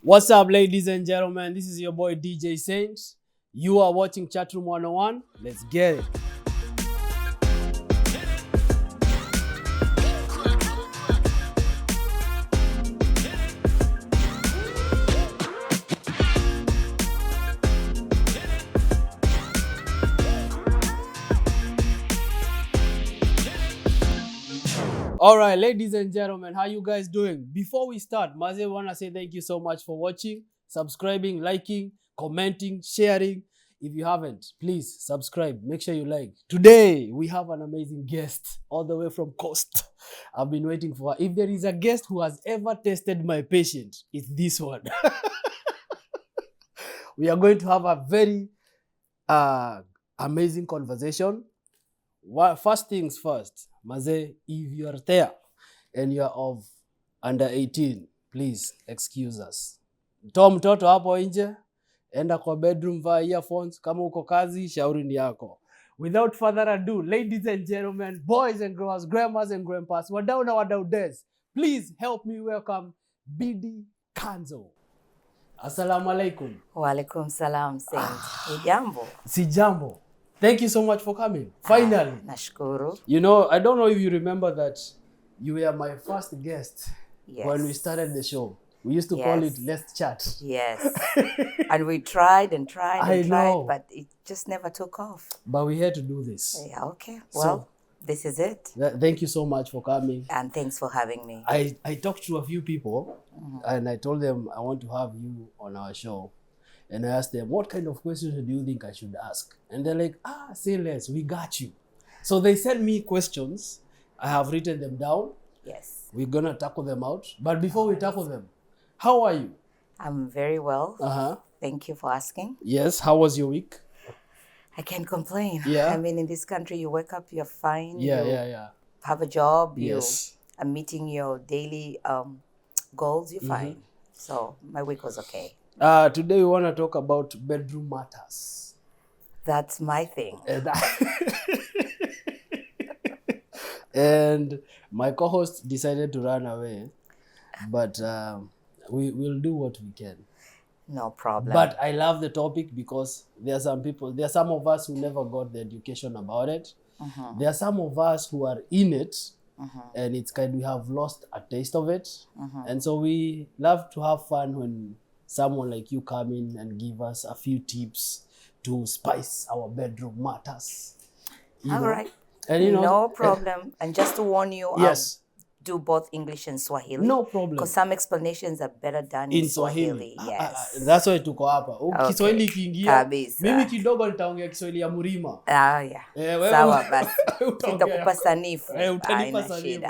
What's up, ladies and gentlemen? This is your boy DJ Saint. You are watching Chatroom 101. Let's get it. All right, ladies and gentlemen, how you guys doing? Before we start, Maze wanna say thank you so much for watching, subscribing, liking, commenting, sharing. If you haven't, please subscribe. Make sure you like. Today, we have an amazing guest all the way from Coast. I've been waiting for her. If there is a guest who has ever tested my patience, it's this one. We are going to have a very amazing conversation. First things first, Maze, if you are there and you are of under 18, please excuse us. Toa mtoto hapo nje, enda kwa bedroom, vaa earphones. Kama uko kazi, shauri ni yako. Without further ado, ladies and gentlemen, boys and girls, grandmas and grandpas, wadau na wadaudes, please help me welcome Bidi Kanzo. Assalamu alaikum. Walaikum salam, Saint. Hujambo? Si jambo. Thank you so much for coming. Finally. Nashukuru. You know, I don't know if you remember that you were my first guest when we started the show. We used to call it Let's Chat. Yes. And we tried and tried and tried, but it just never took off. But we had to do this. Yeah, okay. Well, this is it. Thank you so much for coming. And thanks for having me. I talked to a few people and I told them I want to have you on our show. And I asked them, what kind of questions do you think I should ask? And they're like, say less, we got you. So they sent me questions. I have written them down. Yes. We're going to tackle them out. But before we tackle them, how are you? I'm very well. Thank you for asking. Yes. How was your week? I can't complain. Yeah. I mean, in this country, you wake up, you're fine. Yeah. Have a job. Yes. You are meeting your daily goals, you're fine. So my week was okay. Today we want to talk about bedroom matters. That's my thing. And my co-host decided to run away, but we will do what we can. No problem. But I love the topic because there are some of us who never got the education about it. There are some of us who are in it, and it's we have lost a taste of it. And so we love to have fun when someone like you come in and give us a few tips to spice our bedroom matters. All right. And no problem. And just to warn you, yes, do both English and Swahili. No problem. Because some explanations are better done in Swahili. Yes. That's why tuko hapa. Kiswahili kiingia. Kabisa. Mimi kidogo nitaongea Kiswahili ya Murima. Yeah. Sawa basi. Sitakupa sanifu. Utanipa sanifu.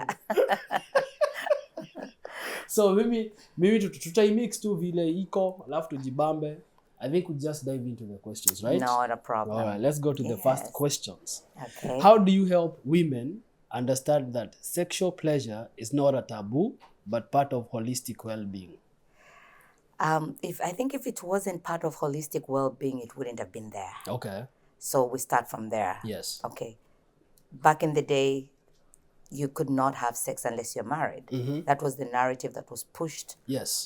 So mimi tutaimix tu vile iko, alafu tujibambe. I think we just dive into the questions, right? Not a problem. All right, let's go to the first questions. Okay. How do you help women understand that sexual pleasure is not a taboo, but part of holistic well-being? I think if it wasn't part of holistic well-being, it wouldn't have been there. Okay. So we start from there. Yes. Okay. Back in the day, you could not have sex unless you're married. That was the narrative that was pushed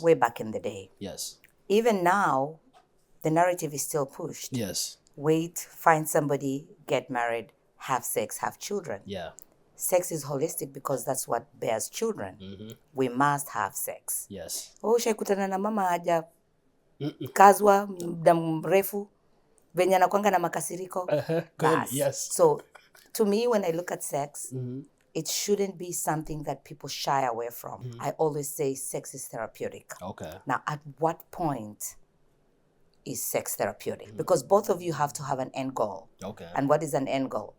way back in the day. Yes. Even now, the narrative is still pushed. Yes. Wait, find somebody, get married, have sex, have children. Yeah. Sex is holistic because that's what bears children. We must have sex. Yes. Ushaikutana na mama haja kazwa muda mrefu venye anakuanga na makasiriko. Yes. So to me, when I look at sex, it shouldn't be something that people shy away from. I always say sex is therapeutic. Okay. Now, at what point is sex therapeutic? Because both of you have to have an end goal. Okay. And what is an end goal?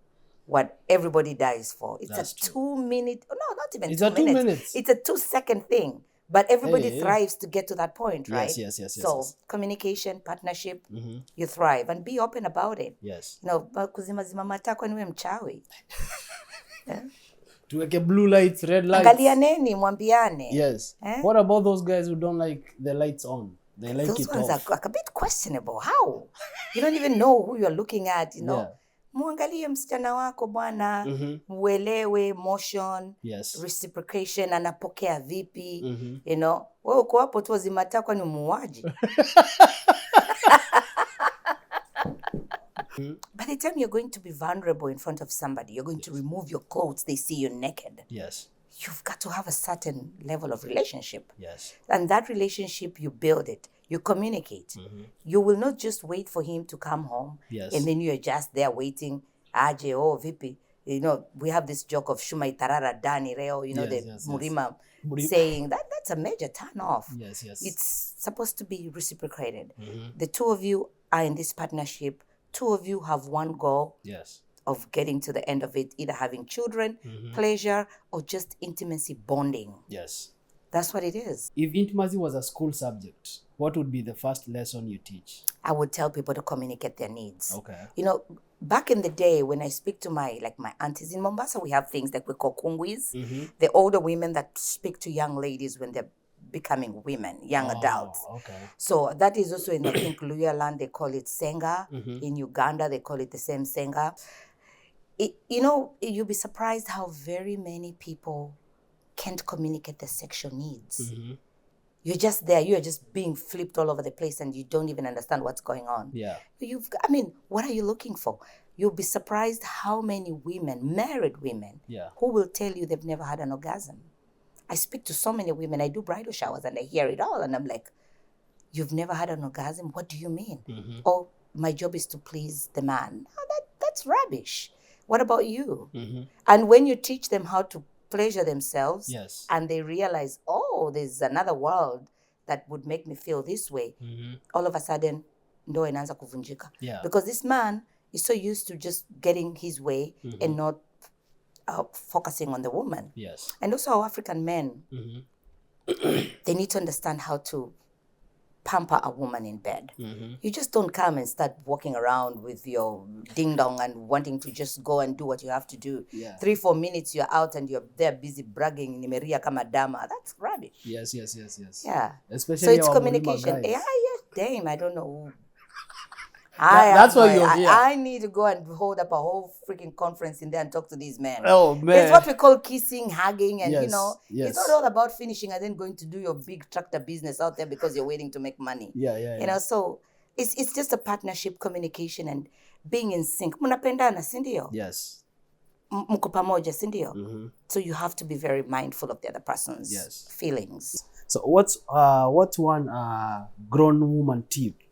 What everybody dies for. It's That's a 2 minute, no, not even it's 2 2 minutes. minutes. It's a 2-second thing. But everybody thrives to get to that point, right? Yes. So communication, partnership, you thrive. And be open about it. Yes. Kuzima matako niwe mchawi. Tuweke blue lights, red lights. Angalianeni, mwambiane. Yes. What about those guys who don't like the lights on? They like those it ones off. are a bit questionable. How? You don't even know who you're looking at, Yeah. muangalie msichana wako bwana, uelewe emotion, reciprocation, anapokea vipi, you know. Wewe uko hapo tu wazimatakwa ni muuaji. By the time you're going to be vulnerable in front of somebody, you're going to remove your clothes, they see you naked. Yes. You've got to have a certain level of relationship. Yes. And that relationship, you build it. You communicate. You will not just wait for him to come home. Yes. And then you're just there waiting. Aje, oh, vipi. You know, we have this joke of Shuma Itarara Dani Reo, you know, Murima saying that's a major turn off. Yes, yes. It's supposed to be reciprocated. The two of you are in this partnership. Two of you have one goal. Yes. Of getting to the end of it, either having children, pleasure, or just intimacy bonding. Yes. That's what it is. If intimacy was a school subject, what would be the first lesson you teach? I would tell people to communicate their needs. Okay. You know, back in the day when I speak to my aunties in Mombasa, we have things like we call kungwis. The older women that speak to young ladies when they're becoming women, young adults. Okay. So that is also in, I think, Luya land, they call it senga. In Uganda, they call it the same senga. You know, you'll be surprised how very many people can't communicate their sexual needs. You're just there, you're just being flipped all over the place and you don't even understand what's going on. Yeah. What are you looking for? You'll be surprised how many women, married women, who will tell you they've never had an orgasm. I speak to so many women, I do bridal showers and I hear it all and I'm like, you've never had an orgasm? What do you mean? Oh, my job is to please the man. Oh, that's rubbish. What about you? And when you teach them how to pleasure themselves, and they realize, oh, there's another world that would make me feel this way, all of a sudden, ndo inaanza kuvunjika. Because this man is so used to just getting his way and not focusing on the woman. And also our African men, they need to understand how to pamper a woman in bed. You just don't come and start walking around with your ding-dong and wanting to just go and do what you have to do. 3-4 minutes you're out and you're there busy bragging, nimeria kama dama. That's rubbish. Yes. Yeah. Especially so it's our communication. Guys. Damn, I don't know. That's why you're here. I need to go and hold up a whole freaking conference in there and talk to these men. Oh, man. It's what we call kissing, hugging, and you know, yes. It's not all about finishing and then going to do your big tractor business out there because you're waiting to make money. Yeah. You know, so it's just a partnership, communication, and being in sync. Munapendana, si ndio? Yes. Mko pamoja, si ndio? So you have to be very mindful of the other person's feelings. So what's one grown woman tip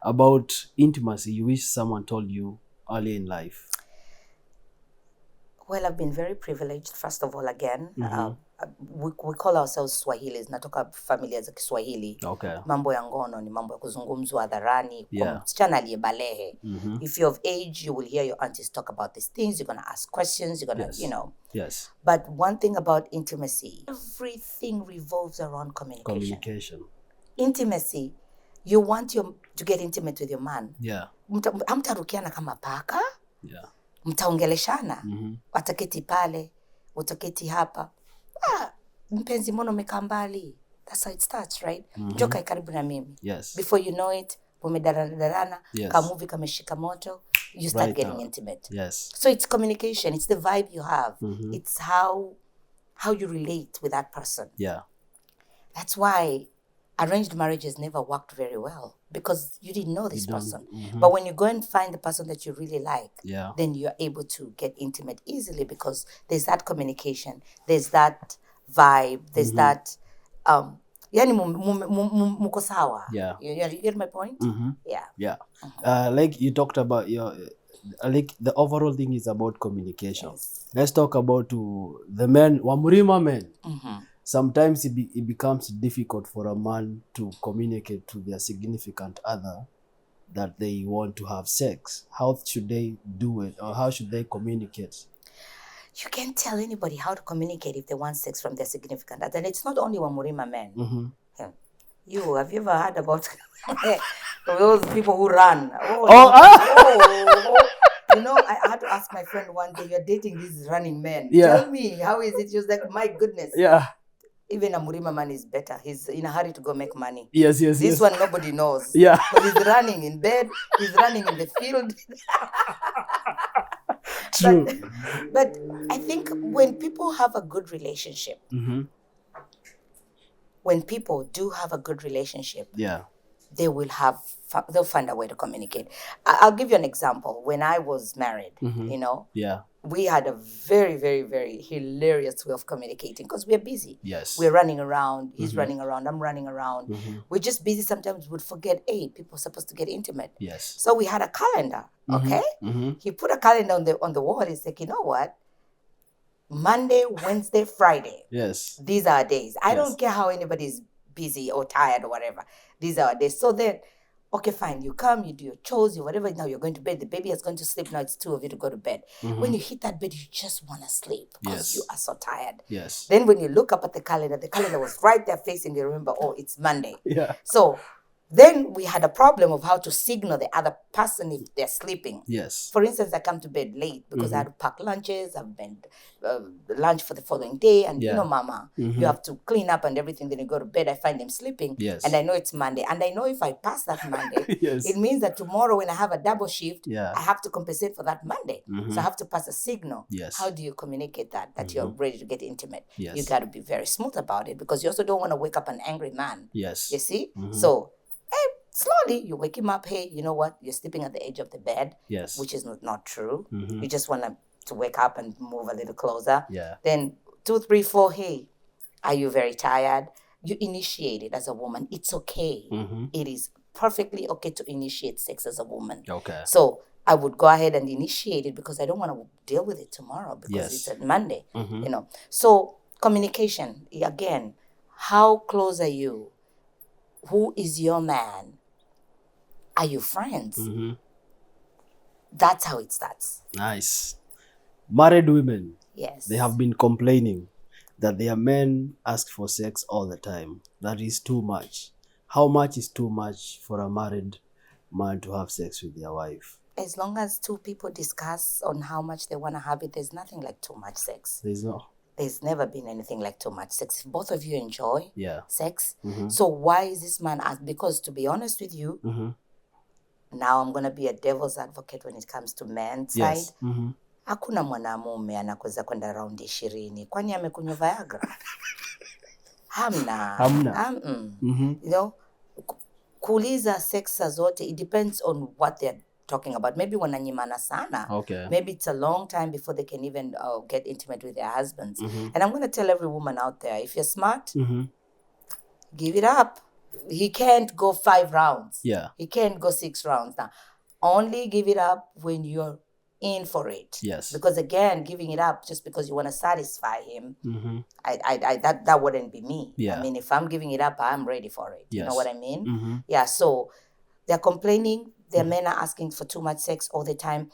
about intimacy you wish someone told you early in life? Well, I've been very privileged, first of all, again. We call ourselves Swahilis. Natoka familia za Kiswahili. Okay. Mambo ya ngono ni mambo ya kuzungumzwa hadharani. Msichana aliyebalehe. If you're of age, you will hear your aunties talk about these things. You're going to ask questions. You're going to, you know. Yes. But one thing about intimacy, everything revolves around communication. Intimacy, you want to get intimate with your man. Yeah. Hamtarukiana kama paka. Yeah. Mtaongeleshana. Wataketi pale, utaketi hapa. Mpenzi mbona umekaa mbali? That's how it starts, right? Joka karibu na mimi. Yes. Before you know it, umedarana, kamuvi kameshika moto, you start getting intimate. Yes. So it's communication, it's the vibe you have. It's how you relate with that person. Yeah. That's why arranged marriages never worked very well, because you didn't know this person. But when you go and find the person that you really like, then you're able to get intimate easily because there's that communication, there's that vibe, there's that yani muko sawa. Yeah. You get my point? Yeah. Like you talked about like the overall thing is about communication. Let's talk about the men, Wamurima men. Sometimes it becomes difficult for a man to communicate to their significant other that they want to have sex. How should they do it, or how should they communicate? You can't tell anybody how to communicate if they want sex from their significant other. And it's not only Wamurima men. Have you ever heard about those people who run? You know, I had to ask my friend one day, you're dating these running men. Tell me, how is it? She was like, my goodness. Yeah. Even a Murima man is better. He's in a hurry to go make money. Yes. This one nobody knows. Yeah. But he's running in bed. He's running in the field. True. But I think when people have a good relationship, when people do have a good relationship, they'll find a way to communicate. I'll give you an example. When I was married, we had a very, very, very hilarious way of communicating because we're busy. Yes. We're running around. He's running around. I'm running around. We're just busy. Sometimes we'd forget, hey, people are supposed to get intimate. Yes. So we had a calendar, okay? He put a calendar on the wall. He's like, you know what? Monday, Wednesday, Friday. Yes. These are our days. I don't care how anybody's busy or tired or whatever. These are our days. So then, okay, fine. You come, you do your chores, you whatever. Now you're going to bed. The baby is going to sleep. Now it's 2 of you to go to bed. When you hit that bed, you just want to sleep because you are so tired. Yes. Then when you look up at the calendar was right there facing you. Remember, oh, it's Monday. Yeah. So then we had a problem of how to signal the other person if they're sleeping. Yes. For instance, I come to bed late because I had to pack lunches. I've been lunch for the following day. And you know, mama, you have to clean up and everything. Then you go to bed. I find them sleeping. Yes. And I know it's Monday. And I know if I pass that Monday, it means that tomorrow when I have a double shift, I have to compensate for that Monday. So I have to pass a signal. Yes. How do you communicate that you're ready to get intimate? Yes. You got to be very smooth about it because you also don't want to wake up an angry man. Yes. You see? So slowly you wake him up. Hey, you know what? You're sleeping at the edge of the bed. Yes. Which is not true. You just want to wake up and move a little closer. Yeah. Then 2, 3, 4. Hey, are you very tired? You initiate it as a woman. It's okay. It is perfectly okay to initiate sex as a woman. Okay. So I would go ahead and initiate it because I don't want to deal with it tomorrow because it's a Monday. You know. So communication again. How close are you? Who is your man? Are you friends? That's how it starts. Nice. Married women. Yes. They have been complaining that their men ask for sex all the time. That is too much. How much is too much for a married man to have sex with their wife? As long as 2 people discuss on how much they want to have it, there's nothing like too much sex. There's never been anything like too much sex. If both of you enjoy sex, so why is this man asked? Because to be honest with you, now I'm going to be a devil's advocate when it comes to men's side. Hakuna mwanamume anakuweza kwenda raundi 20 kwani amekunywa Viagra. Hamna. You know, kuuliza sex zote, it depends on what they're talking about. Maybe wananyimana sana. Okay. Maybe it's a long time before they can even get intimate with their husbands. And I'm going to tell every woman out there, if you're smart, give it up. He can't go 5 rounds. Yeah. He can't go 6 rounds now. Only give it up when you're in for it. Yes. Because again, giving it up just because you want to satisfy him, that wouldn't be me. Yeah. I mean, if I'm giving it up, I'm ready for it. Yes. You know what I mean? Yeah. So they're complaining. Their men are asking for too much sex all the time.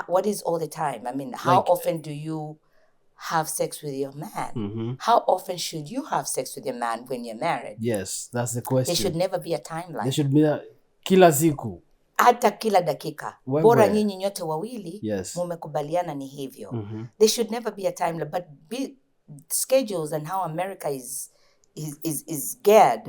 What is all the time? I mean, how often do you have sex with your man? How often should you have sex with your man when you're married? Yes, that's the question. There should never be a timeline. There should be a kila siku. Hata kila dakika. Bora nyinyi nyote wawili mumekubaliana ni hivyo. There should never be a timeline, but schedules and how America is geared.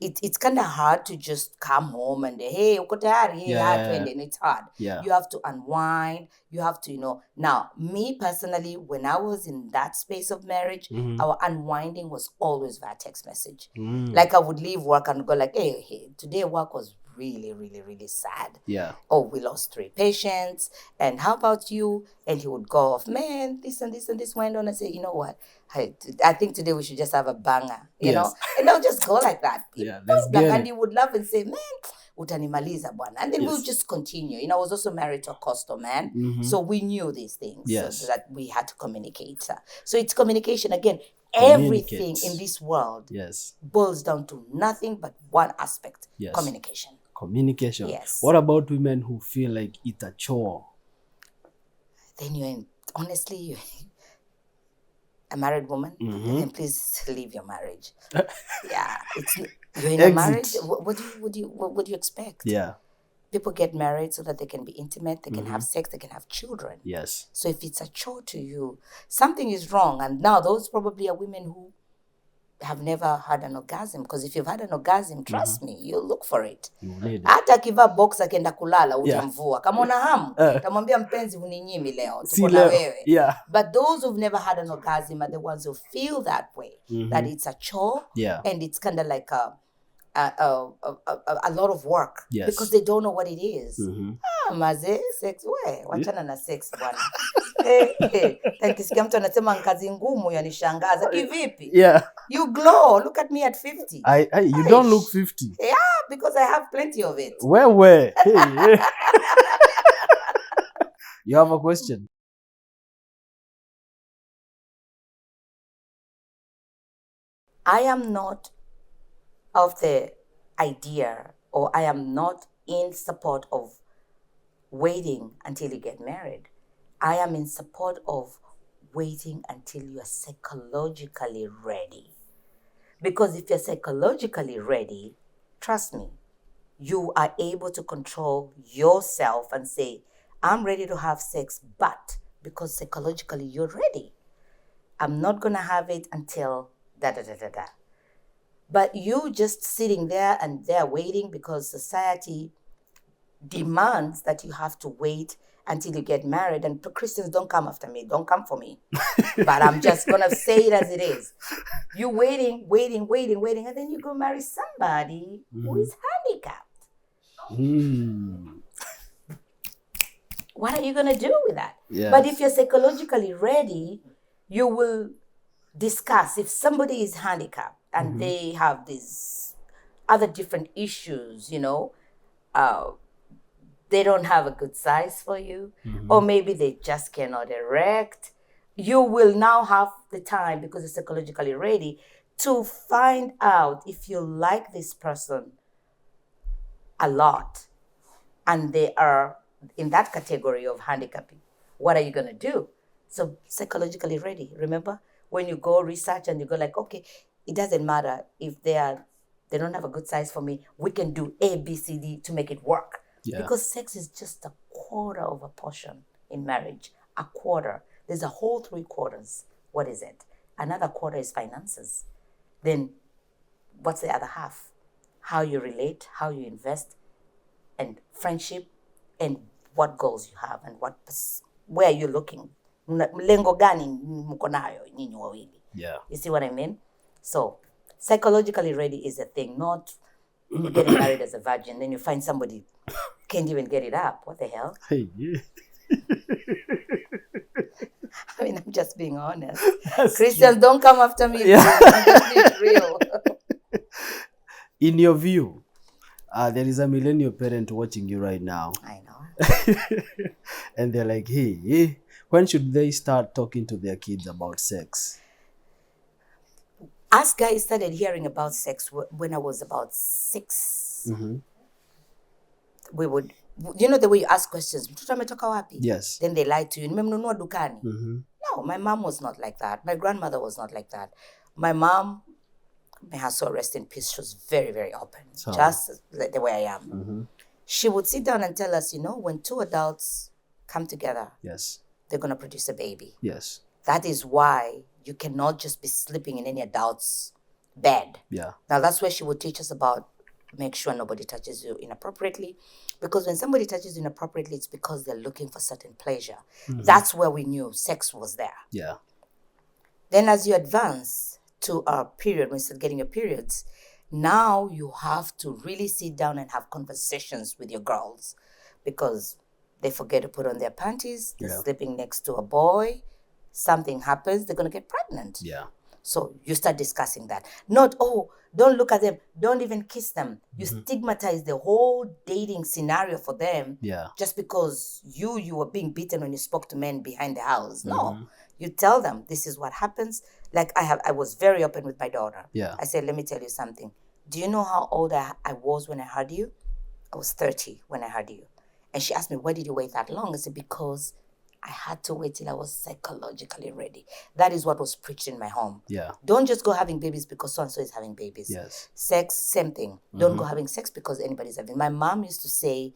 It's kind of hard to just come home and hey, uko tayari? Hey, and it's hard. Yeah. You have to unwind. You have to, Now, me personally, when I was in that space of marriage, our unwinding was always via text message. Like I would leave work and go like, hey, today work was really, really, really sad. Yeah. Oh, we lost 3 patients. And how about you? And he would go off, man, this and this and this went on. And say, you know what? I think today we should just have a banger, you know? And I'll just go like that. And he would laugh and say, man, utanimaliza bwana. And then we'll just continue. I was also married to a coastal man. So we knew these things. So that we had to communicate. So it's communication. Again, everything in this world boils down to nothing but one aspect. Communication. Communication. Yes. What about women who feel like it's a chore? Then honestly, a married woman, then please leave your marriage. You're in a marriage. What do you expect? Yeah. People get married so that they can be intimate, they can have sex, they can have children. Yes. So if it's a chore to you, something is wrong. And now those probably are women who have never had an orgasm, because if you've had an orgasm, trust me, you'll look for it. You need it. Hata akivaa box akienda kulala utamvua. Kama una hamu, utamwambia mpenzi uninyimi leo, tuko na wewe. Yeah. But those who've never had an orgasm are the ones who feel that way, that it's a chore, and it's kind of like a lot of work, because they don't know what it is. Maze, sex we, wachana na sex bwana. Nikisikia mtu anasema kazi ngumu yanishangaza. Kivipi? You glow. Look at me at 50. You don't look 50. Yeah, because I have plenty of it. Where? Hey. You have a question? I am not of the idea, or I am not in support of waiting until you get married. I am in support of waiting until you are psychologically ready. Because if you're psychologically ready, trust me, you are able to control yourself and say, I'm ready to have sex, but because psychologically you're ready. I'm not going to have it until da-da-da-da-da. But you just sitting there and they're waiting because society demands that you have to wait until you get married. And Christians, don't come after me. Don't come for me. But I'm just going to say it as it is. You waiting, and then you go marry somebody who is handicapped. What are you going to do with that? Yes. But if you're psychologically ready, you will discuss. If somebody is handicapped and they have these other different issues, you know, they don't have a good size for you, or maybe they just cannot erect, you will now have the time, because you're psychologically ready, to find out if you like this person a lot and they are in that category of handicapping. What are you going to do? So psychologically ready. Remember, when you go research and you go like, okay, it doesn't matter if they don't have a good size for me. We can do A, B, C, D to make it work. Yeah. Because sex is just a quarter of a portion in marriage. A quarter. There's a whole 3/4. What is it? Another quarter is finances. Then what's the other half? How you relate, how you invest, and friendship, and what goals you have, and where you're looking. Mlengo gani mko nayo nyinyi wawili? Yeah. You see what I mean? So psychologically ready is a thing, not getting married as a virgin, then you find somebody can't even get it up. What the hell? Hey, yeah. I mean, I'm just being honest. That's Christians, true. Don't come after me. Yeah. I'm just being real. In your view, there is a millennial parent watching you right now. I know. And they're like, hey, when should they start talking to their kids about sex? Us guys started hearing about sex when I was about 6. We would, you know the way you ask questions, mtoto ametoka wapi? Yes. Then they lie to you. Nimemnunua dukani. No, my mom was not like that. My grandmother was not like that. My mom, may her soul rest in peace, she was very, very open. So. Just like the way I am. She would sit down and tell us, you know, when 2 adults come together, yes, they're going to produce a baby. Yes. That is why you cannot just be sleeping in any adult's bed. Yeah. Now, that's where she would teach us about make sure nobody touches you inappropriately. Because when somebody touches you inappropriately, it's because they're looking for certain pleasure. That's where we knew sex was there. Yeah. Then as you advance to a period, when you start getting your periods, now you have to really sit down and have conversations with your girls, because they forget to put on their panties, they're sleeping next to a boy, something happens, they're going to get pregnant. Yeah. So you start discussing that. Not, oh, don't look at them, don't even kiss them. You stigmatize the whole dating scenario for them just because you were being beaten when you spoke to men behind the house. No, you tell them this is what happens. Like I was very open with my daughter. Yeah. I said, let me tell you something. Do you know how old I was when I heard you? I was 30 when I heard you. And she asked me, why did you wait that long? I said, because I had to wait till I was psychologically ready. That is what was preached in my home. Yeah. Don't just go having babies because so-and-so is having babies. Yes. Sex, same thing. Don't go having sex because anybody's having. My mom used to say,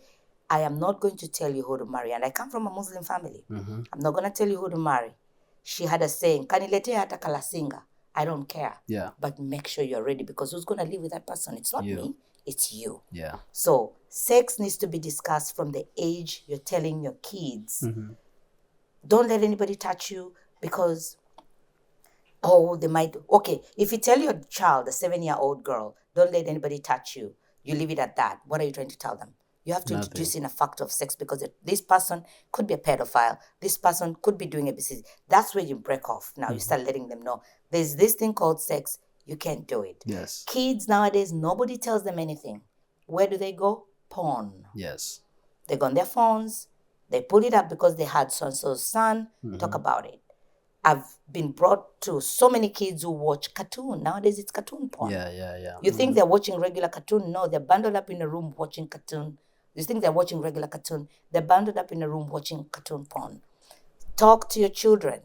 I am not going to tell you who to marry. And I come from a Muslim family. I'm not going to tell you who to marry. She had a saying, kaniletea hata kalasinga, I don't care. Yeah. But make sure you're ready, because who's going to live with that person? It's not You. me. It's you. Yeah. So sex needs to be discussed from the age you're telling your kids. Mm-hmm. Don't let anybody touch you, because they might. Okay, if you tell your child, a 7-year-old girl, don't let anybody touch you, you leave it at that. What are you trying to tell them? You have to introduce in a factor of sex, because this person could be a pedophile. This person could be doing ABC. That's where you break off. Now you start letting them know there's this thing called sex. You can't do it. Yes. Kids nowadays, nobody tells them anything. Where do they go? Porn. Yes. They go on their phones. They pull it up because they had so-and-so's son talk about it. I've been brought to so many kids who watch cartoon. Nowadays, it's cartoon porn. Yeah. You think they're watching regular cartoon? No, they're bundled up in a room watching cartoon. You think they're watching regular cartoon? They're bundled up in a room watching cartoon porn. Talk to your children.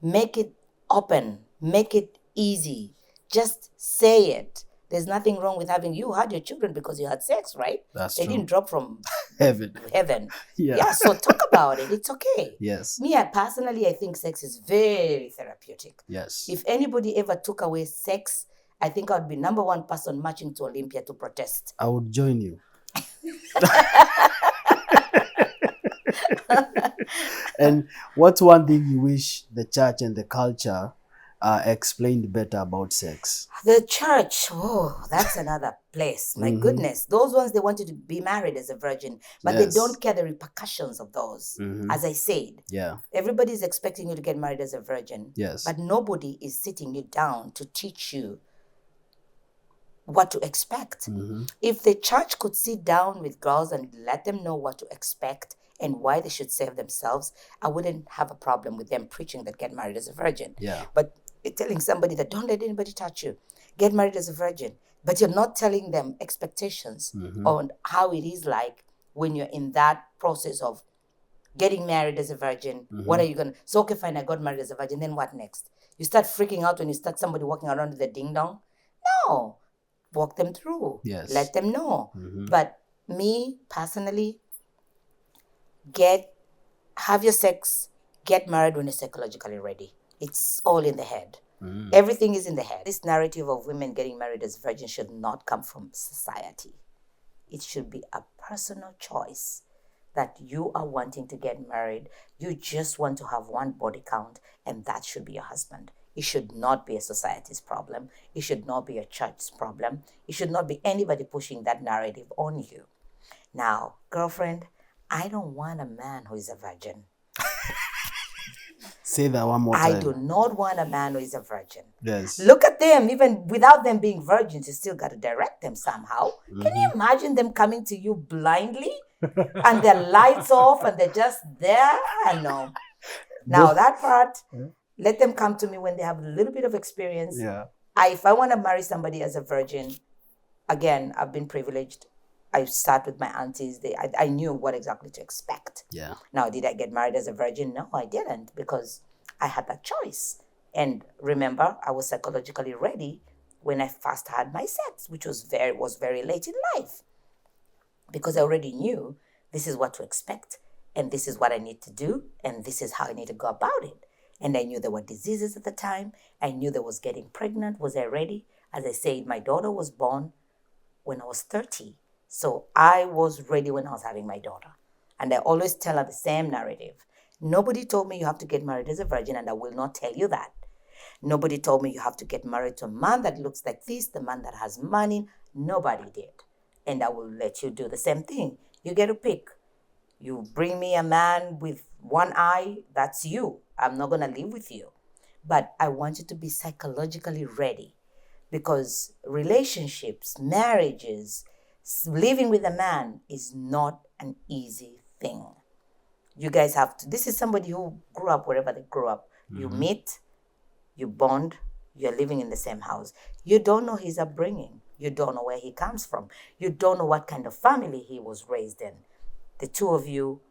Make it open. Make it easy. Just say it. There's nothing wrong with you had your children because you had sex, right? That's They true. didn't drop from Heaven. Yeah, so talk about it. It's okay. Yes. Me, I think sex is very therapeutic. Yes. If anybody ever took away sex, I think I would be number one person marching to Olympia to protest. I would join you. And what's one thing you wish the church and the culture explained better about sex? The church, that's another place. My goodness. Those ones, they want you to be married as a virgin, but they don't care the repercussions of those. As I said, everybody's expecting you to get married as a virgin, but nobody is sitting you down to teach you what to expect. If the church could sit down with girls and let them know what to expect and why they should save themselves, I wouldn't have a problem with them preaching that get married as a virgin. But you're telling somebody that don't let anybody touch you, get married as a virgin, but you're not telling them expectations on how it is like when you're in that process of getting married as a virgin. What are you going to... So, okay, fine, I got married as a virgin. Then what next? You start freaking out when you start somebody walking around with a ding-dong? No. Walk them through. Let them know. But me, personally, have your sex, get married when you're psychologically ready. It's all in the head. Everything is in the head. This narrative of women getting married as virgins should not come from society. It should be a personal choice that you are wanting to get married. You just want to have one body count, and that should be your husband. It should not be a society's problem. It should not be a church's problem. It should not be anybody pushing that narrative on you. Now, girlfriend, I don't want a man who is a virgin. Say that one more time. I do not want a man who is a virgin. Yes. Look at them. Even without them being virgins, you still got to direct them somehow. Can you imagine them coming to you blindly and their lights off and they're just there? I know. Now that part, let them come to me when they have a little bit of experience. If I want to marry somebody as a virgin, again, I've been privileged. I sat with my aunties. I knew what exactly to expect. Now, did I get married as a virgin? No, I didn't, because I had that choice. And remember, I was psychologically ready when I first had my sex, which was very late in life, because I already knew this is what to expect, and this is what I need to do, and this is how I need to go about it. And I knew there were diseases at the time. I knew there was getting pregnant. Was I ready? As I said, my daughter was born when I was 30. So I was ready when I was having my daughter. And I always tell her the same narrative. Nobody told me you have to get married as a virgin, and I will not tell you that. Nobody told me you have to get married to a man that looks like this, the man that has money. Nobody did. And I will let you do the same thing. You get to pick. You bring me a man with one eye, that's you. I'm not going to live with you. But I want you to be psychologically ready, because relationships, marriages, living with a man is not an easy thing. You guys have to... This is somebody who grew up wherever they grew up. You meet, you bond, you're living in the same house. You don't know his upbringing. You don't know where he comes from. You don't know what kind of family he was raised in. The two of you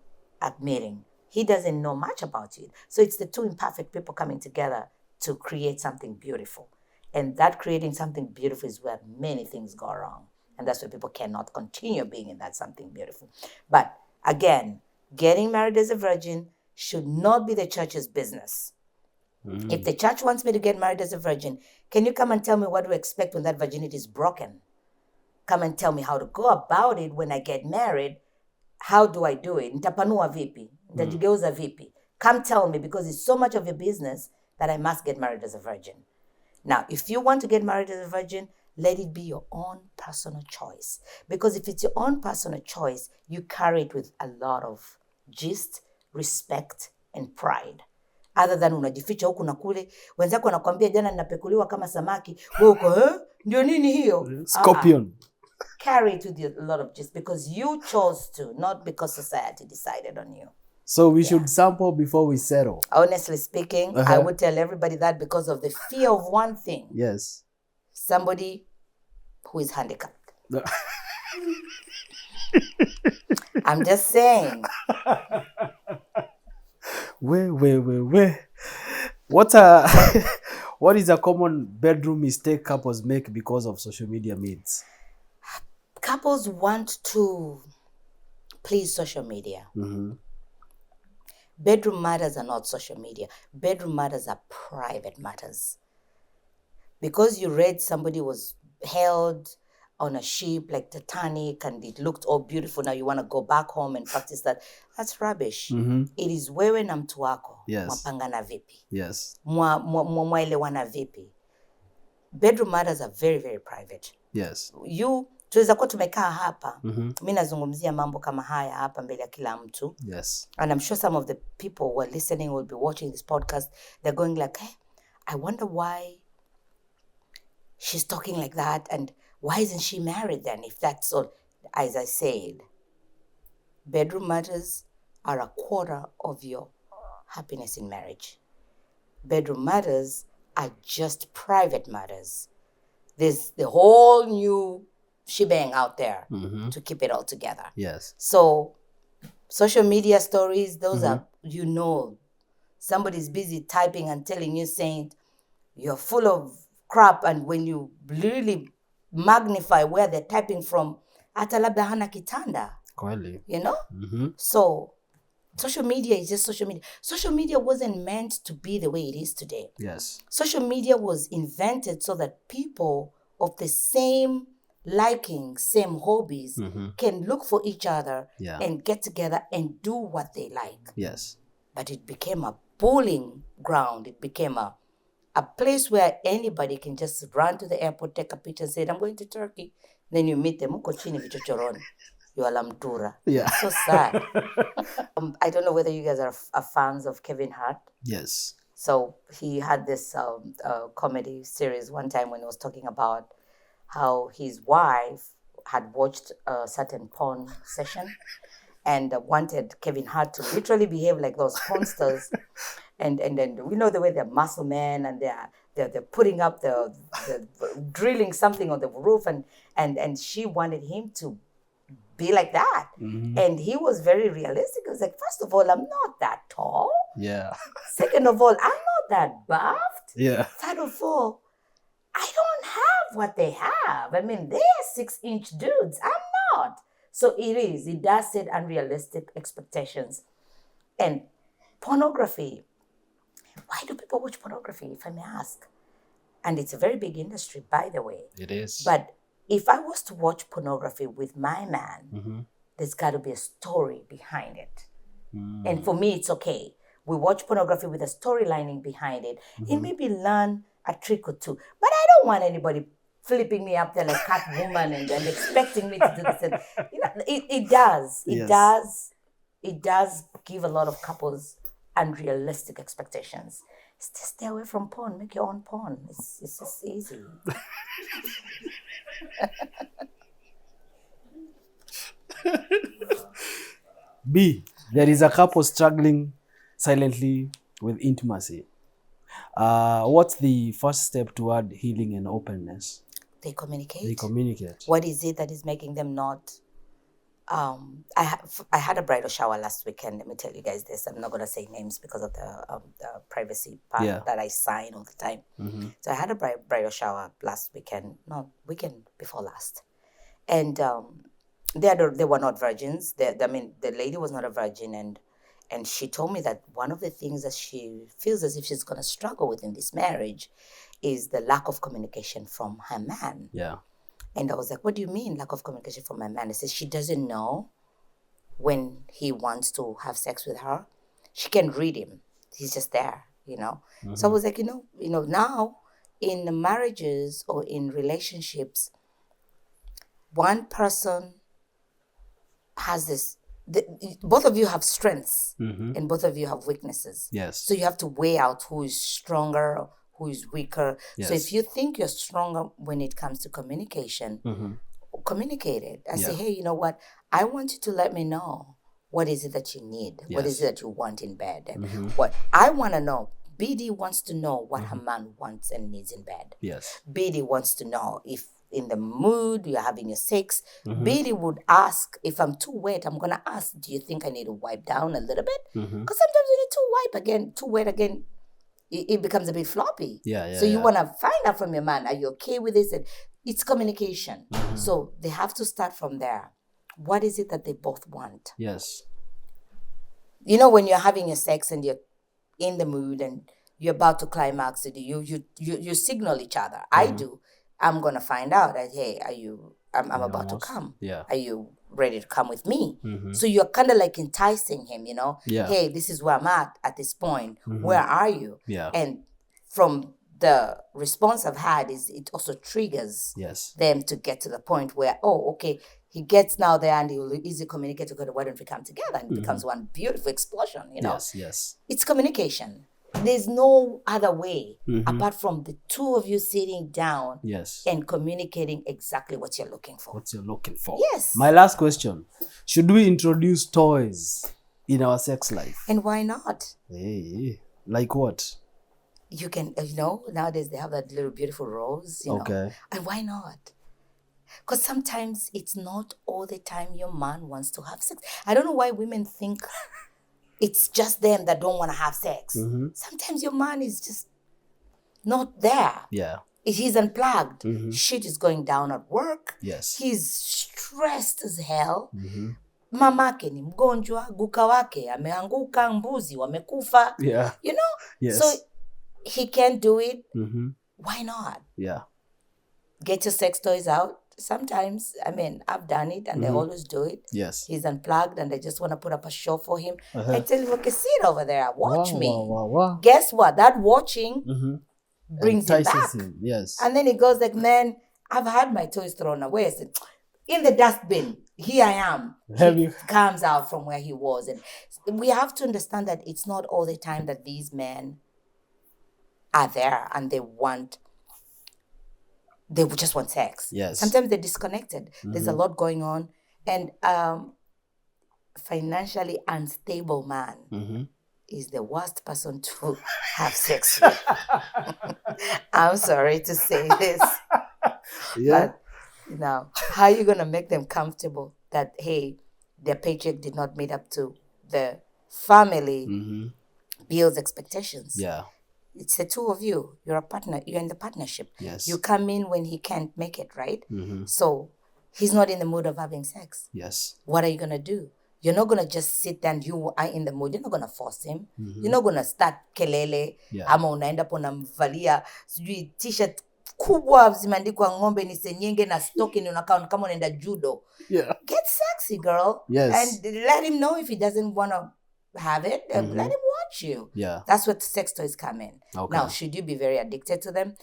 are meeting. He doesn't know much about you. So it's the two imperfect people coming together to create something beautiful. And that creating something beautiful is where many things go wrong. And that's why people cannot continue being in that something beautiful. But again, getting married as a virgin should not be the church's business. If the church wants me to get married as a virgin, can you come and tell me what to expect when that virginity is broken? Come and tell me how to go about it when I get married. How do I do it? Nitapanua vipi? Nitajigeuza vipi? Come tell me, because it's so much of your business that I must get married as a virgin. Now, if you want to get married as a virgin, let it be your own personal choice. Because if it's your own personal choice, you carry it with a lot of gist, respect, and pride. Other than unajificha huku na kule, wenzako wanakuambia jana ninapekuliwa kama samaki, wewe uko ndio nini hiyo? Scorpion. Carry it with a lot of gist, because you chose to, not because society decided on you. So we should sample before we settle. Honestly speaking, I would tell everybody that because of the fear of one thing. Yes. Somebody who is handicapped. I'm just saying. Where? What is a common bedroom mistake couples make because of social media means? Couples want to please social media. Bedroom matters are not social media. Bedroom matters are private matters. Because you read somebody was held on a ship like Titanic and it looked all beautiful, now you want to go back home and practice that. That's rubbish. It is wewe na mtu wako. Yes. Mwapangana vipi. Yes. Mwaelewana vipi. Bedroom matters are very, very private. Yes. Tuweza kuwa tumekaa hapa. Mimi nazungumzia mambo kama haya hapa mbele ya kila mtu. Yes. And I'm sure some of the people who are listening will be watching this podcast. They're going like, hey, I wonder why she's talking like that, and why isn't she married then, if that's all? As I said, bedroom matters are a quarter of your happiness in marriage. Bedroom matters are just private matters. There's the whole new shebang out there to keep it all together. Yes. So social media stories, those are, somebody's busy typing and telling you, saying you're full of crap, and when you really magnify where they're typing from, hata labda hana kitanda. Kweli. So social media is just social media. Social media wasn't meant to be the way it is today. Yes. Social media was invented so that people of the same liking, same hobbies can look for each other and get together and do what they like. Yes. But it became a bullying ground. It became a place where anybody can just run to the airport, take a picture and say, I'm going to Turkey. Then you meet them, uko chini vichochoroni. You are lamtura. Yeah. So sad. I don't know whether you guys are fans of Kevin Hart. Yes. So he had this comedy series one time when he was talking about how his wife had watched a certain porn session and wanted Kevin Hart to literally behave like those porn stars. And then we know the way they're muscle men and they're putting up the drilling something on the roof and she wanted him to be like that. And he was very realistic. He was like, first of all, I'm not that tall. Yeah. Second of all, I'm not that buffed. Yeah. Third of all, I don't have what they have. I mean, they're 6-inch dudes. I'm not. So it does set unrealistic expectations. And pornography. Why do people watch pornography, if I may ask? And it's a very big industry, by the way. It is. But if I was to watch pornography with my man, there's got to be a story behind it. And for me, it's okay. We watch pornography with a storylining behind it and maybe learn a trick or two. But I don't want anybody flipping me up there like Catwoman and expecting me to do this. And, it does. It does give a lot of couples unrealistic expectations. Just stay away from porn. Make your own porn. It's just easy. B, there is a couple struggling silently with intimacy. What's the first step toward healing and openness? They communicate. What is it that is making them not? I had a bridal shower last weekend. Let me tell you guys this. I'm not going to say names because of the privacy part that I sign all the time. So I had a bridal shower last weekend. No, weekend before last. And they were not virgins. The lady was not a virgin. And she told me that one of the things that she feels as if she's going to struggle with in this marriage is the lack of communication from her man. Yeah. And I was like, what do you mean lack of communication from her man? I said, she doesn't know when he wants to have sex with her. She can read him. He's just there, you know. So I was like, now in the marriages or in relationships, one person has this, both of you have strengths and both of you have weaknesses. Yes. So you have to weigh out who is stronger, who is weaker. Yes. So if you think you're stronger when it comes to communication, communicate it and say, hey, you know what? I want you to let me know what is it that you need? Yes. What is it that you want in bed? And what I want to know. Bidi wants to know what her man wants and needs in bed. Yes. Bidi wants to know if in the mood you're having your sex. Bidi would ask, if I'm too wet, I'm going to ask, do you think I need to wipe down a little bit? Because sometimes you need too wet again, it becomes a bit floppy. So you want to find out from your man, are you okay with this? And it's communication. So they have to start from there. What is it that they both want? Yes. You know, when you're having your sex and you're in the mood and you're about to climax, you signal each other. I do. I'm going to find out that, hey, I'm about to come. Yeah. Are you ready to come with me? So you're kind of like enticing him, you know? Yeah. Hey, this is where I'm at this point. Where are you? Yeah. And from the response I've had is it also triggers them to get to the point where, oh, okay, he gets now there and he will easily communicate to God, why don't we come together? And it becomes one beautiful explosion, you know? Yes. It's communication. There's no other way apart from the two of you sitting down and communicating exactly what you're looking for. Yes. My last question. Should we introduce toys in our sex life? And why not? Hey, like what? You can, nowadays they have that little beautiful rose, know. And why not? Because sometimes it's not all the time your man wants to have sex. I don't know why women think it's just them that don't want to have sex. Sometimes your man is just not there. Yeah. He's unplugged. Shit is going down at work. Yes. He's stressed as hell. Mamake ni mgonjwa, guka wake ameanguka, mbuzi wamekufa. Yeah. You know? Yes. So he can't do it. Why not? Yeah. Get your sex toys out. Sometimes, I've done it and they always do it. Yes. He's unplugged and they just want to put up a show for him. I tell him, okay, sit over there, watch me. Wow. Guess what? That watching brings him back. Yes. And then he goes like, man, I've had my toys thrown away. I said, in the dustbin, here I am. He comes out from where he was. And we have to understand that it's not all the time that these men are there and they just want sex. Yes. Sometimes they're disconnected. There's a lot going on. And financially unstable man is the worst person to have sex with. I'm sorry to say this. But, how are you going to make them comfortable that, hey, their paycheck did not meet up to the family bills expectations? Yeah. It's the two of you. You're a partner. You're in the partnership. Yes. You come in when he can't make it, right? So he's not in the mood of having sex. Yes. What are you going to do? You're not going to just sit there and you are in the mood. You're not going to force him. You're not going to start kelele. Ama unaenda po namvalia sijui t-shirt kubwa zimeandikwa ng'ombe ni senyenge na stoki ni unakaa kama unaenda judo. Yeah. Get sexy, girl. Yes. And let him know if he doesn't want to have it. Let him watch you. Yeah. That's where the sex toys come in. Okay. Now, should you be very addicted to them?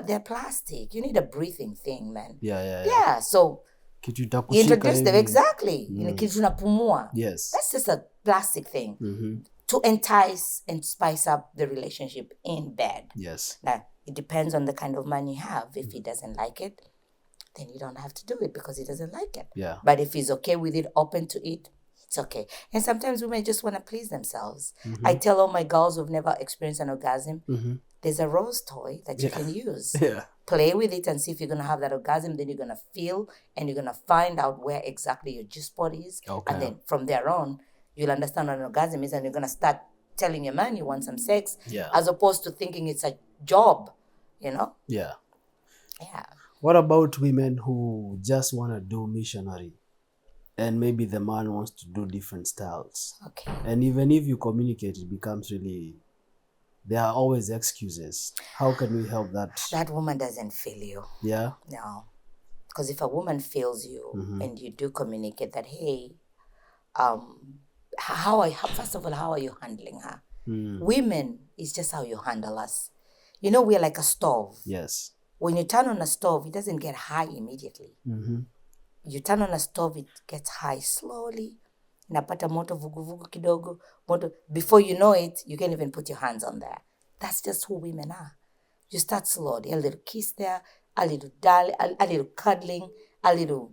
They're plastic. You need a breathing thing, man. Yeah. So you introduce them. Exactly. Kitu napumua. Yes. That's just a plastic thing to entice and spice up the relationship in bed. Yes. Now, it depends on the kind of man you have. If he doesn't like it, then you don't have to do it because he doesn't like it. Yeah. But if he's okay with it, open to it, it's okay. And sometimes women just want to please themselves. I tell all my girls who've never experienced an orgasm, there's a rose toy that you can use. Yeah. Play with it and see if you're going to have that orgasm. Then you're going to feel and you're going to find out where exactly your G-spot is. Okay. And then from there on, you'll understand what an orgasm is and you're going to start telling your man you want some sex as opposed to thinking it's a job, Yeah. Yeah. What about women who just want to do missionary? and maybe the man wants to do different styles. Okay. And even if you communicate, it becomes really, there are always excuses. How can we help that? That woman doesn't feel you. Yeah? No. Because if a woman feels you and you do communicate that, hey, first of all, how are you handling her? Women, it's just how you handle us. You know, we're like a stove. Yes. When you turn on a stove, it doesn't get high immediately. You turn on a stove, it gets high slowly. Napata moto vugu kidogo. Moto. Before you know it, you can't even put your hands on there. That's just who women are. You start slowly. A little kiss there, a little darling, a little cuddling, a little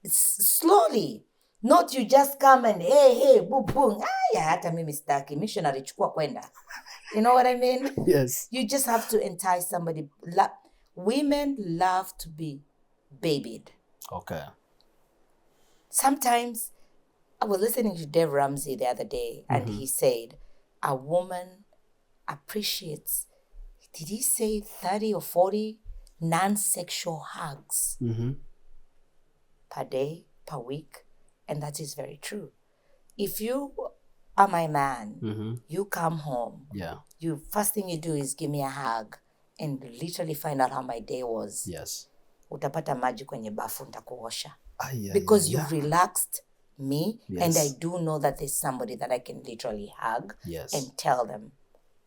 slowly. Not you just come and hey, boom, boom. Hata mimi sitaki. Missionary chukua kwenda. You know what I mean? Yes. You just have to entice somebody. Women love to be babied. Okay. Sometimes, I was listening to Dave Ramsey the other day, and he said, a woman appreciates, did he say 30 or 40 non-sexual hugs per day, per week? And that is very true. If you are my man, you come home, first thing you do is give me a hug and literally find out how my day was. Yes. Utapata maji kwenye bafu nitakuosha. Because you've relaxed me, and I do know that there's somebody that I can literally hug and tell them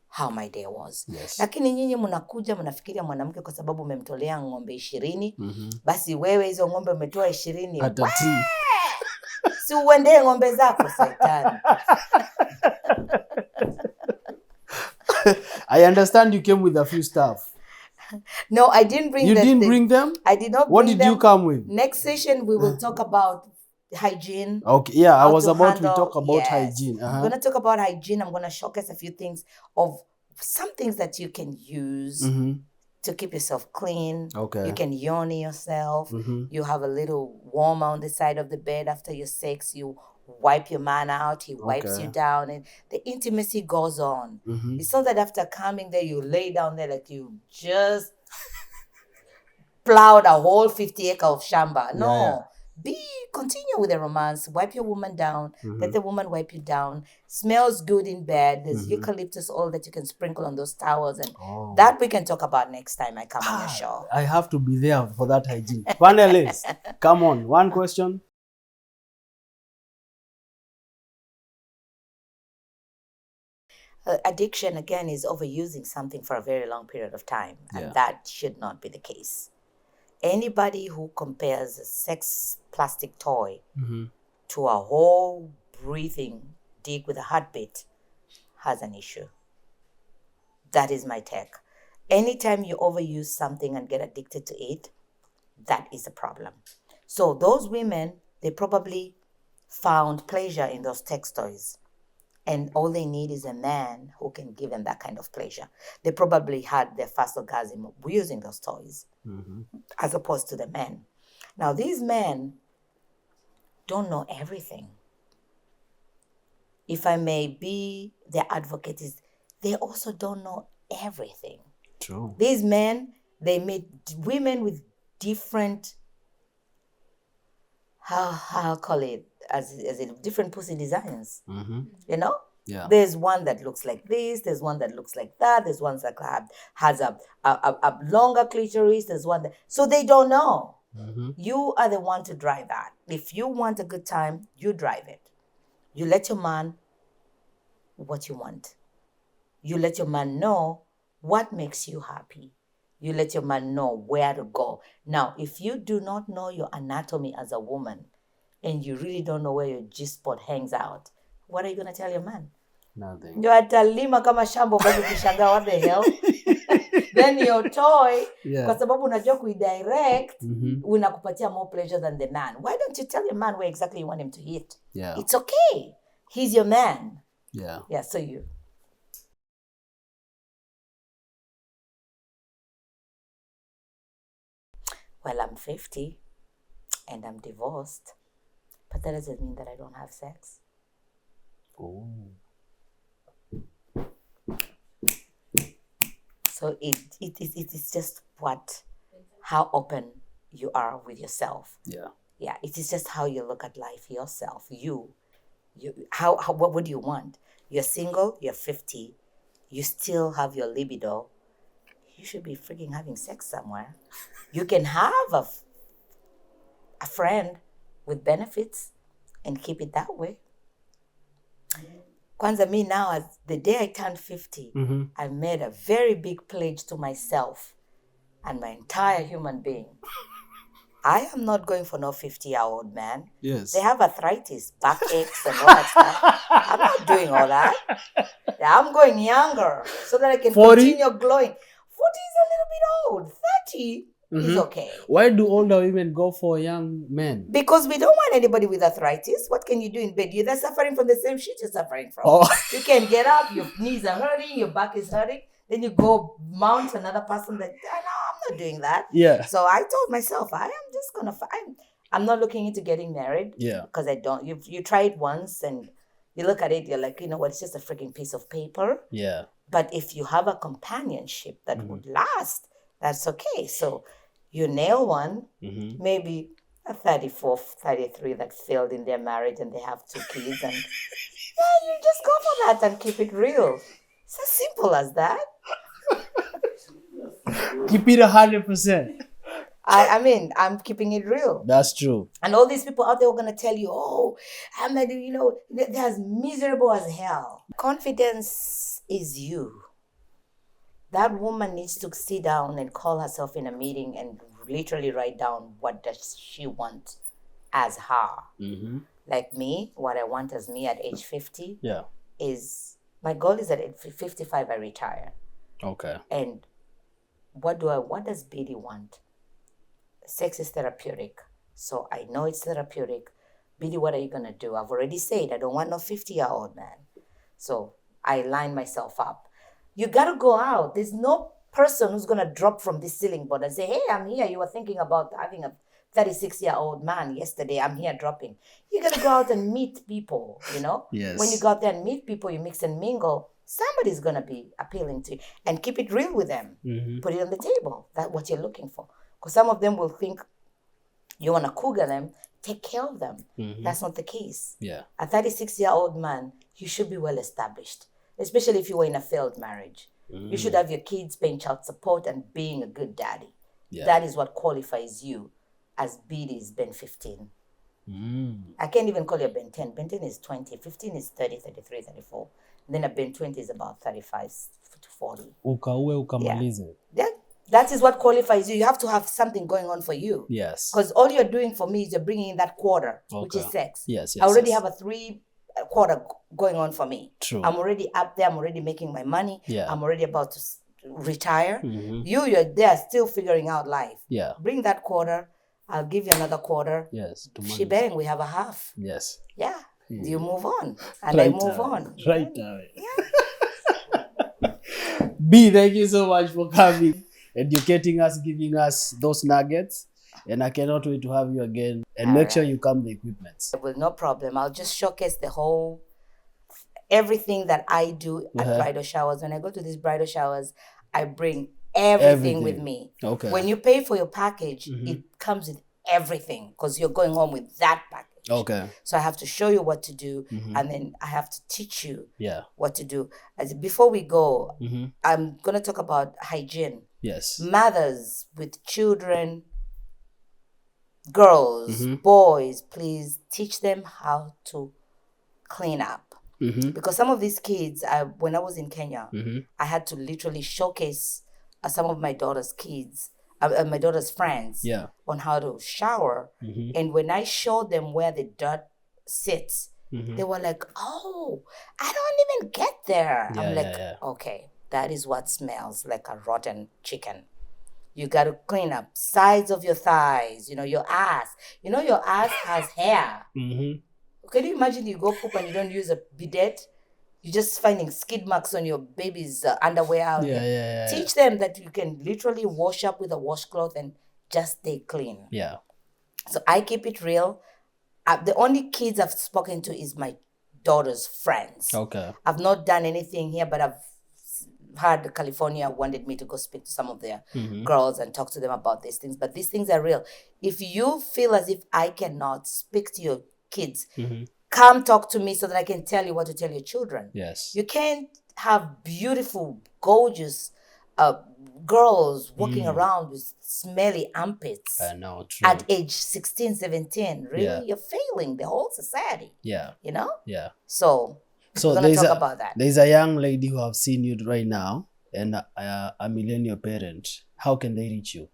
how my day was. Lakini nyinyi mnakuja mnafikiria mwanamke kwa sababu umemtolea ng'ombe 20, basi wewe hizo ng'ombe umetoa 20. Si uende ng'ombe zako Satan. I understand you came with a few stuff. No, I didn't bring them. You didn't bring them? I did not What bring did them. you come with? Next session, we will talk about hygiene. Okay, yeah, I was about to talk about hygiene. I'm going to talk about hygiene. I'm going to showcase a few things of some things that you can use to keep yourself clean. Okay. You can yawn yourself. You have a little warmer on the side of the bed after your sex. You wipe your man out. He wipes you down. And the intimacy goes on. It's not that after coming there, you lay down there like you just plowed a whole 50 acre of shamba. No. Continue with the romance. Wipe your woman down. Let the woman wipe you down. Smells good in bed. There's eucalyptus oil that you can sprinkle on those towels, and that we can talk about next time I come on your show. I have to be there for that hygiene. Panelists, come on. One question. Addiction, again, is overusing something for a very long period of time, and that should not be the case. Anybody who compares a sex plastic toy to a whole breathing dick with a heartbeat has an issue. That is my take. Anytime you overuse something and get addicted to it, that is a problem. So those women, they probably found pleasure in those sex toys. And all they need is a man who can give them that kind of pleasure. They probably had their first orgasm using those toys, as opposed to the men. Now, these men don't know everything. If I may be their advocate, they also don't know everything. True. These men, they meet women with different, how I'll call it, as in different pussy designs. You know? Yeah. There's one that looks like this, there's one that looks like that, there's one that has a longer clitoris, there's one that, so they don't know. You are the one to drive that. If you want a good time, you drive it. You let your man what you want. You let your man know what makes you happy. You let your man know where to go. Now, if you do not know your anatomy as a woman, and you really don't know where your G-spot hangs out, what are you going to tell your man? Nothing. Ndio atalima kama shambo bado ukishangaa what the hell. Then your toy, kwa sababu unajua kuidirect, unakupatia more pleasure than the man. Why don't you tell your man where exactly you want him to hit? Yeah. It's okay. He's your man. Yeah. Yeah, so you. Well, I'm 50 and I'm divorced. But that doesn't mean that I don't have sex. Oh. So it is just how open you are with yourself. Yeah. Yeah, it is just how you look at life yourself. You what do you want? You're single, you're 50, you still have your libido. You should be freaking having sex somewhere. You can have a friend with benefits and keep it that way. Kwanza, me now, as the day I turned 50, I made a very big pledge to myself and my entire human being. I am not going for no 50-year-old man. Yes. They have arthritis, backaches, and all that stuff. I'm not doing all that. I'm going younger so that I can 40? continue glowing. 40 is a little bit old. 30 is okay. Why do older women go for young men? Because we don't want anybody with arthritis. What can you do in bed? You're suffering from the same shit you're suffering from. Oh. You can get up, your knees are hurting, your back is hurting. Then you go mount another person that, no, I'm not doing that. Yeah. So I told myself, I am just going to, I'm not looking into getting married. Yeah. Because I don't, you try it once and you look at it, you're like, you know what, it's just a freaking piece of paper. Yeah. But if you have a companionship that would last, that's okay. So you nail one, maybe a 34, 33 that failed in their marriage and they have 2 kids. And yeah, you just go for that and keep it real. It's as simple as that. Keep it 100%. I mean, I'm keeping it real. That's true. And all these people out there are going to tell you, oh, I'm not, you know, they're as miserable as hell. Confidence is you. That woman needs to sit down and call herself in a meeting and literally write down what does she want as her. Like me, what I want as me at age 50 is, my goal is that at 55 I retire. Okay. And what does Bidi want? Sex is therapeutic. So I know it's therapeutic. Bidi, what are you going to do? I've already said I don't want no 50-year-old man. So I line myself up. You got to go out. There's no person who's going to drop from this ceiling board and say, hey, I'm here. You were thinking about having a 36-year-old man yesterday. I'm here dropping. You got to go out and meet people, you know? Yes. When you go out there and meet people, you mix and mingle. Somebody's going to be appealing to you. And keep it real with them. Put it on the table. That's what you're looking for. Because some of them will think you want to cougar them, take care of them. That's not the case. Yeah. A 36-year-old man, you should be well established, especially if you were in a failed marriage. You should have your kids paying child support and being a good daddy. Yeah. That is what qualifies you as Bidi's Ben 15. I can't even call you a Ben 10. Ben 10 is 20. 15 is 30, 33, 34. And then a Ben 20 is about 35 to 40. Ukaue ukamalize. Yeah. That is what qualifies you. You have to have something going on for you. Yes. Because all you're doing for me is you're bringing in that quarter, which is sex. Yes. I already have a 3 quarter going on for me. True. I'm already up there. I'm already making my money. Yeah. I'm already about to retire. You're there still figuring out life. Yeah. Bring that quarter. I'll give you another quarter. Yes. Shebang, we have a half. Yes. Yeah. You move on. And I move on. Right now. Yeah. B, thank you so much for coming, educating us, giving us those nuggets. And I cannot wait to have you again. And make sure you come with equipment. Well, no problem. I'll just showcase everything that I do at bridal showers. When I go to these bridal showers, I bring everything with me. Okay. When you pay for your package, it comes with everything because you're going home with that package. Okay. So I have to show you what to do, and then I have to teach you what to do. Before we go, I'm going to talk about hygiene. Yes. Mothers with children, girls, boys, please teach them how to clean up. Because some of these kids, when I was in Kenya, I had to literally showcase some of my daughter's kids, my daughter's friends, on how to shower. And when I showed them where the dirt sits, they were like, oh, I don't even get there. I'm like, okay, that is what smells like a rotten chicken. You got to clean up sides of your thighs, your ass. Your ass has hair. Can you imagine you go poop and you don't use a bidet? You're just finding skid marks on your baby's underwear. Teach them that you can literally wash up with a washcloth and just stay clean. Yeah. So I keep it real. The only kids I've spoken to is my daughter's friends. Okay. I've not done anything here, but I've had California wanted me to go speak to some of their girls and talk to them about these things. But these things are real. If you feel as if I cannot speak to your kids, come talk to me so that I can tell you what to tell your children. Yes. You can't have beautiful, gorgeous girls walking around with smelly armpits at age 16, 17. Really? You're failing the whole society. Yeah. You know? Yeah. So we're going to talk about that. There's a young lady who have seen you right now and a millennial parent. How can they reach you?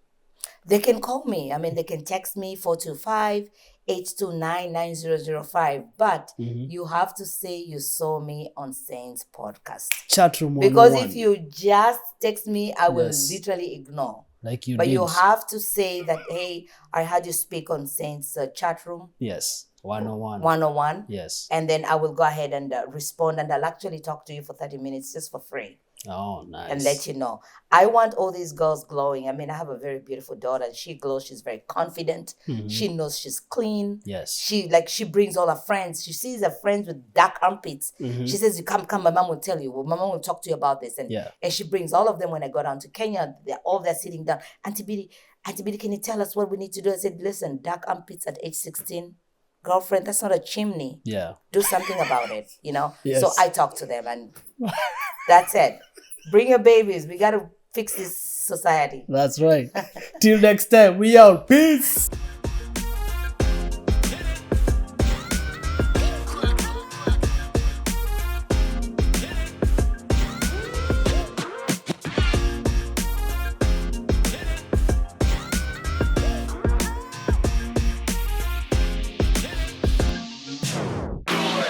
They can call me. I mean, they can text me 425-829-9005. But you have to say you saw me on Saint's podcast. Chatroom 101. Because if you just text me, I will literally ignore. Like you but did. You have to say that, hey, I heard you speak on Saint's Chatroom. Yes. 101. 101. Yes. And then I will go ahead and respond, and I'll actually talk to you for 30 minutes just for free. Oh, nice. And let you know. I want all these girls glowing. I mean, I have a very beautiful daughter. She glows. She's very confident. She knows she's clean. Yes. She brings all her friends. She sees her friends with dark armpits. She says, "You come, my mom will tell you. Well, my mom will talk to you about this." And she brings all of them. When I go down to Kenya, they're all there sitting down. Auntie Bidi, can you tell us what we need to do? I said, listen, dark armpits at age 16. Girlfriend, that's not a chimney. Yeah. Do something about it, you know? Yes. So I talk to them, and that's it. Bring your babies. We got to fix this society. That's right. Till next time, we out. Peace.